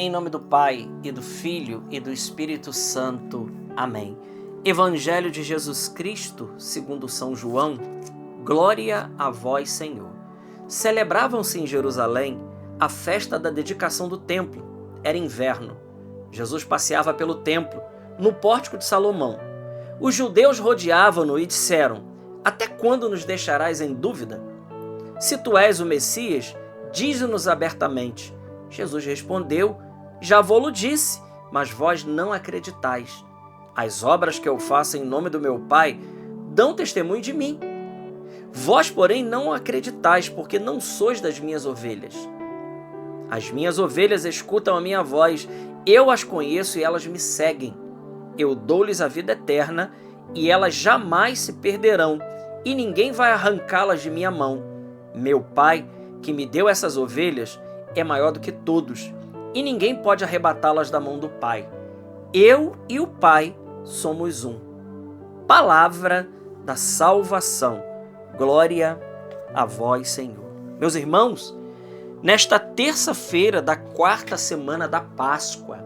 Em nome do Pai, e do Filho, e do Espírito Santo. Amém. Evangelho de Jesus Cristo, segundo São João. Glória a vós, Senhor. Celebravam-se em Jerusalém a festa da dedicação do templo. Era inverno. Jesus passeava pelo templo, no pórtico de Salomão. Os judeus rodeavam-no e disseram: até quando nos deixarás em dúvida? Se tu és o Messias, dize-nos abertamente. Jesus respondeu: já vô-lo disse, mas vós não acreditais. As obras que eu faço em nome do meu Pai dão testemunho de mim. Vós, porém, não acreditais, porque não sois das minhas ovelhas. As minhas ovelhas escutam a minha voz, eu as conheço e elas me seguem. Eu dou-lhes a vida eterna e elas jamais se perderão, e ninguém vai arrancá-las de minha mão. Meu Pai, que me deu essas ovelhas, é maior do que todos, e ninguém pode arrebatá-las da mão do Pai. Eu e o Pai somos um. Palavra da salvação. Glória a vós, Senhor. Meus irmãos, nesta terça-feira da quarta semana da Páscoa,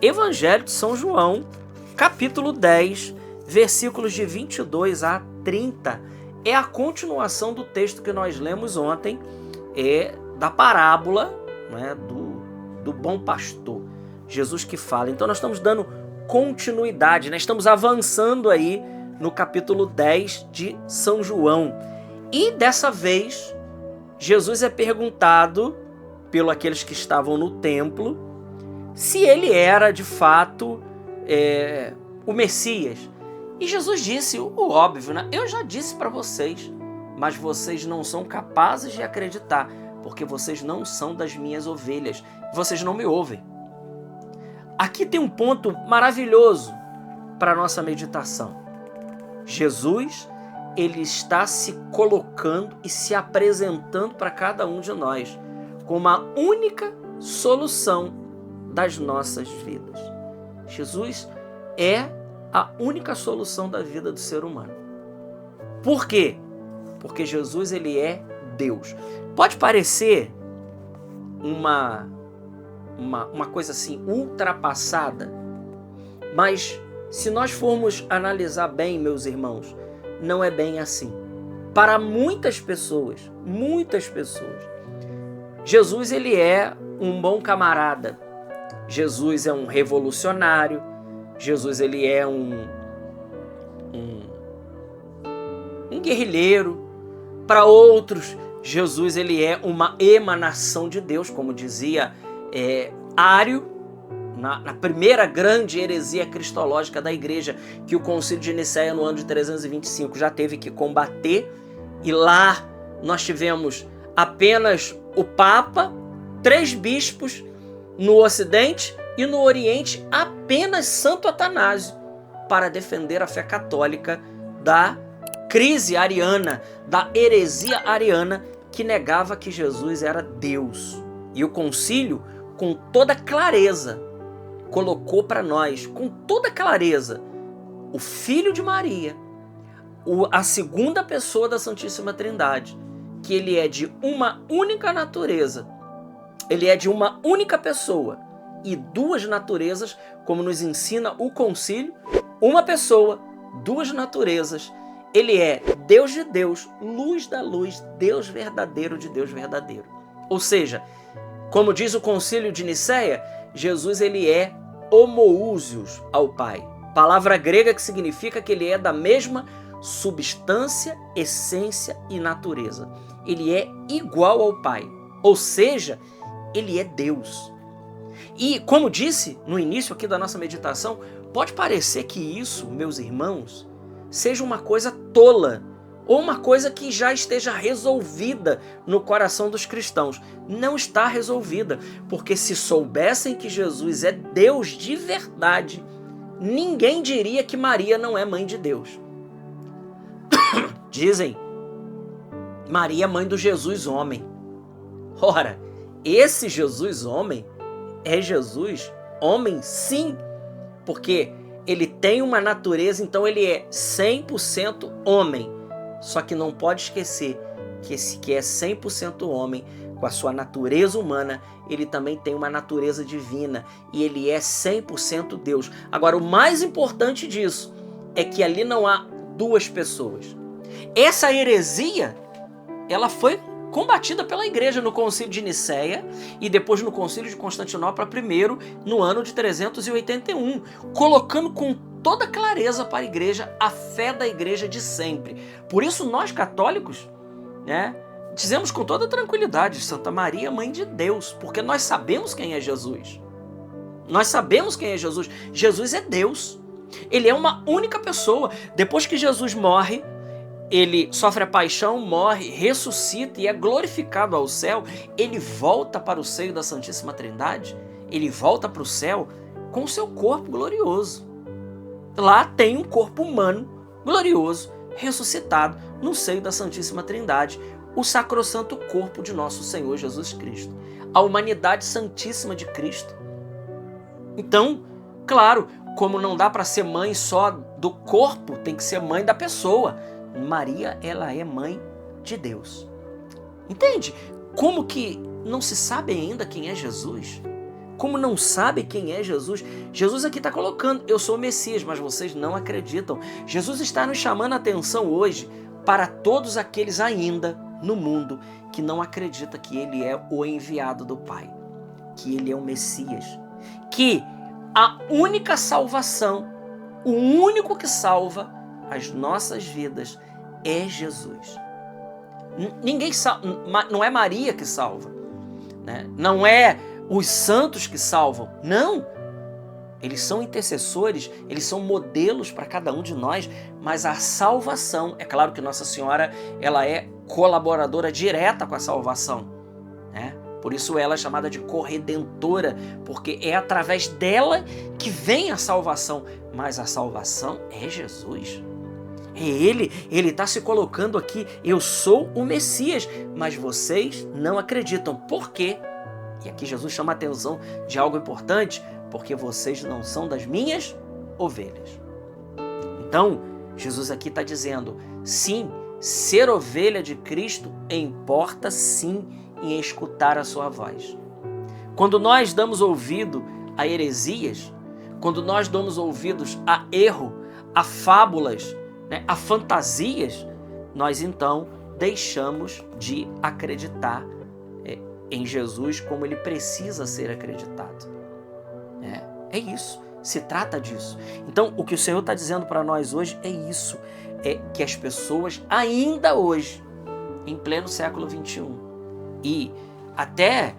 Evangelho de São João, capítulo 10, versículos de 22 a 30, é a continuação do texto que nós lemos ontem, da parábola, né, do bom pastor. Jesus que fala. Então nós estamos dando continuidade, né? Estamos avançando aí no capítulo 10 de São João. E dessa vez, Jesus é perguntado pelos aqueles que estavam no templo se ele era de fato o Messias. E Jesus disse o óbvio, né? Eu já disse para vocês, mas vocês não são capazes de acreditar, porque vocês não são das minhas ovelhas, vocês não me ouvem. Aqui tem um ponto maravilhoso para a nossa meditação. Jesus, ele está se colocando e se apresentando para cada um de nós com uma única solução das nossas vidas. Jesus é a única solução da vida do ser humano. Por quê? Porque Jesus, ele é Deus. Pode parecer uma coisa assim ultrapassada, mas se nós formos analisar bem, meus irmãos, não é bem assim. Para muitas pessoas, Jesus, ele é um bom camarada. Jesus é um revolucionário. Jesus, ele é um guerrilheiro. Para outros, Jesus, ele é uma emanação de Deus, como dizia Ário, na primeira grande heresia cristológica da igreja, que o Concílio de Nicéia, no ano de 325, já teve que combater. E lá nós tivemos apenas o Papa, 3 bispos no Ocidente, e no Oriente apenas Santo Atanásio, para defender a fé católica da crise ariana, da heresia ariana, que negava que Jesus era Deus. E o concílio, com toda clareza, colocou para nós, com toda clareza, o Filho de Maria, a segunda pessoa da Santíssima Trindade, que ele é de uma única natureza, ele é de uma única pessoa e 2 naturezas, como nos ensina o concílio, uma pessoa, 2 naturezas. Ele é Deus de Deus, luz da luz, Deus verdadeiro de Deus verdadeiro. Ou seja, como diz o Concílio de Nicéia, Jesus, ele é homoúsios ao Pai. Palavra grega que significa que ele é da mesma substância, essência e natureza. Ele é igual ao Pai. Ou seja, ele é Deus. E, como disse no início aqui da nossa meditação, pode parecer que isso, meus irmãos, seja uma coisa tola, ou uma coisa que já esteja resolvida no coração dos cristãos. Não está resolvida, porque se soubessem que Jesus é Deus de verdade, ninguém diria que Maria não é mãe de Deus. Dizem, Maria é mãe do Jesus homem. Ora, esse Jesus homem é Jesus homem, sim, porque ele tem uma natureza, então ele é 100% homem. Só que não pode esquecer que esse que é 100% homem com a sua natureza humana, ele também tem uma natureza divina e ele é 100% Deus. Agora, o mais importante disso é que ali não há duas pessoas. Essa heresia, ela foi combatida pela igreja no concílio de Nicéia e depois no concílio de Constantinopla I, no ano de 381, colocando com toda clareza para a igreja a fé da igreja de sempre. Por isso nós católicos, dizemos com toda tranquilidade, Santa Maria, Mãe de Deus, porque nós sabemos quem é Jesus. Nós sabemos quem é Jesus. Jesus é Deus. Ele é uma única pessoa. Depois que Jesus morre, ele sofre a paixão, morre, ressuscita e é glorificado ao céu, ele volta para o seio da Santíssima Trindade, ele volta para o céu com o seu corpo glorioso. Lá tem um corpo humano glorioso, ressuscitado no seio da Santíssima Trindade, o sacrossanto corpo de nosso Senhor Jesus Cristo, a humanidade santíssima de Cristo. Então, claro, como não dá para ser mãe só do corpo, tem que ser mãe da pessoa. Maria, ela é mãe de Deus. Entende? Como que não se sabe ainda quem é Jesus? Como não sabe quem é Jesus? Jesus aqui está colocando, eu sou o Messias, mas vocês não acreditam. Jesus está nos chamando a atenção hoje para todos aqueles ainda no mundo que não acredita que ele é o enviado do Pai, que ele é o Messias, que a única salvação, o único que salva as nossas vidas é Jesus. Ninguém não é Maria que salva, não é os santos que salvam, não. Eles são intercessores, eles são modelos para cada um de nós, mas a salvação, é claro que Nossa Senhora, ela é colaboradora direta com a salvação, Por isso ela é chamada de corredentora, porque é através dela que vem a salvação, mas a salvação é Jesus. É ele está se colocando aqui, eu sou o Messias, mas vocês não acreditam. Por quê? E aqui Jesus chama a atenção de algo importante, porque vocês não são das minhas ovelhas. Então, Jesus aqui está dizendo, sim, ser ovelha de Cristo importa sim em escutar a sua voz. Quando nós damos ouvido a heresias, quando nós damos ouvidos a erro, a fábulas, a fantasias, nós então deixamos de acreditar em Jesus como ele precisa ser acreditado. É isso, se trata disso. Então, o que o Senhor está dizendo para nós hoje é isso, é que as pessoas ainda hoje, em pleno século XXI, e até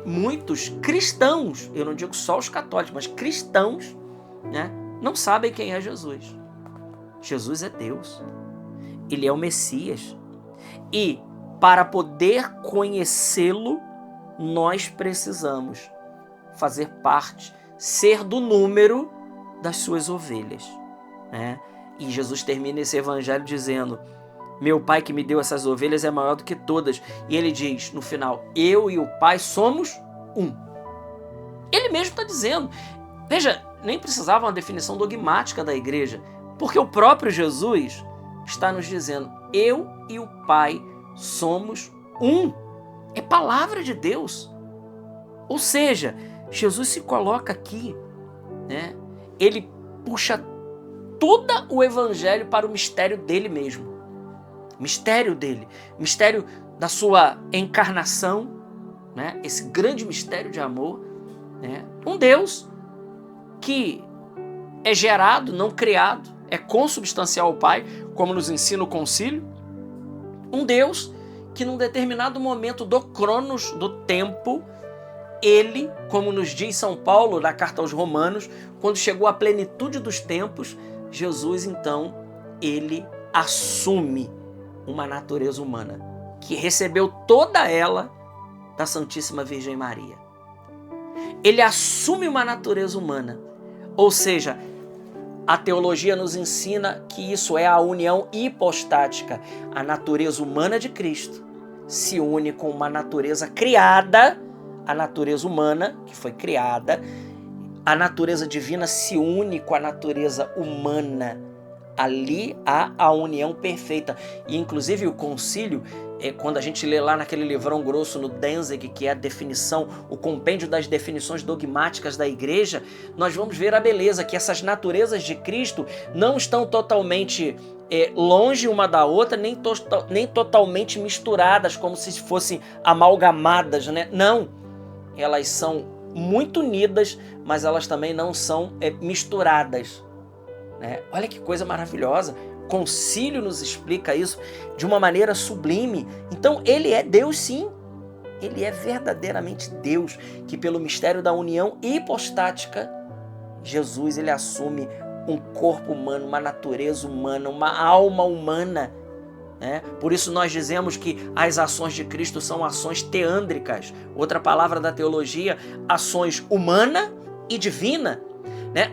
muitos cristãos, eu não digo só os católicos, mas cristãos, não sabem quem é Jesus. Jesus é Deus, ele é o Messias, e para poder conhecê-lo, nós precisamos fazer parte, ser do número das suas ovelhas, E Jesus termina esse evangelho dizendo, meu Pai que me deu essas ovelhas é maior do que todas, e ele diz no final, eu e o Pai somos um. Ele mesmo está dizendo, veja, nem precisava uma definição dogmática da igreja, porque o próprio Jesus está nos dizendo, eu e o Pai somos um. É palavra de Deus. Ou seja, Jesus se coloca aqui, ele puxa todo o evangelho para o mistério dele mesmo. Mistério dele, mistério da sua encarnação, esse grande mistério de amor, um Deus que é gerado, não criado, é consubstancial ao Pai, como nos ensina o concílio. Um Deus que num determinado momento do cronos, do tempo, ele, como nos diz São Paulo na carta aos Romanos, quando chegou à plenitude dos tempos, Jesus então, ele assume uma natureza humana, que recebeu toda ela da Santíssima Virgem Maria. Ele assume uma natureza humana, ou seja, a teologia nos ensina que isso é a união hipostática. A natureza humana de Cristo se une com uma natureza criada, a natureza humana que foi criada, a natureza divina se une com a natureza humana, Ali há a união perfeita. E inclusive o concílio, quando a gente lê lá naquele livrão grosso no Danzig, que é a definição, o compêndio das definições dogmáticas da igreja, nós vamos ver a beleza, que essas naturezas de Cristo não estão totalmente longe uma da outra, nem totalmente misturadas, como se fossem amalgamadas, né? Não, elas são muito unidas, mas elas também não são misturadas. Olha que coisa maravilhosa. O concílio nos explica isso de uma maneira sublime. Então ele é Deus, sim. Ele é verdadeiramente Deus, que pelo mistério da união hipostática, Jesus ele assume um corpo humano, uma natureza humana, uma alma humana. Por isso nós dizemos que as ações de Cristo são ações teândricas. Outra palavra da teologia, ações humana e divina.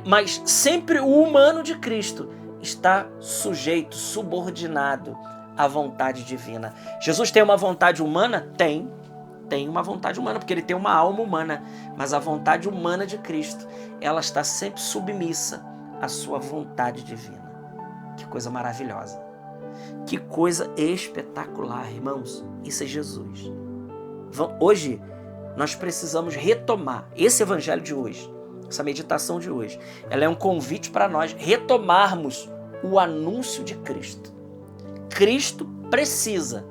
Mas sempre o humano de Cristo está sujeito, subordinado à vontade divina. Jesus tem uma vontade humana? Tem uma vontade humana, porque ele tem uma alma humana, mas a vontade humana de Cristo, ela está sempre submissa à sua vontade divina. Que coisa maravilhosa. Que coisa espetacular, irmãos. Isso é Jesus. Hoje, nós precisamos retomar esse evangelho de hoje. Essa meditação de hoje, ela é um convite para nós retomarmos o anúncio de Cristo. Cristo precisa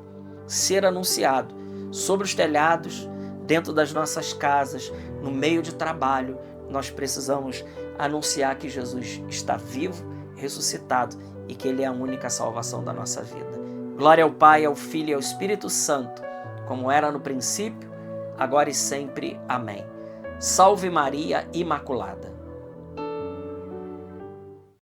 ser anunciado sobre os telhados, dentro das nossas casas, no meio de trabalho. Nós precisamos anunciar que Jesus está vivo, ressuscitado e que Ele é a única salvação da nossa vida. Glória ao Pai, ao Filho e ao Espírito Santo, como era no princípio, agora e sempre. Amém. Salve Maria Imaculada.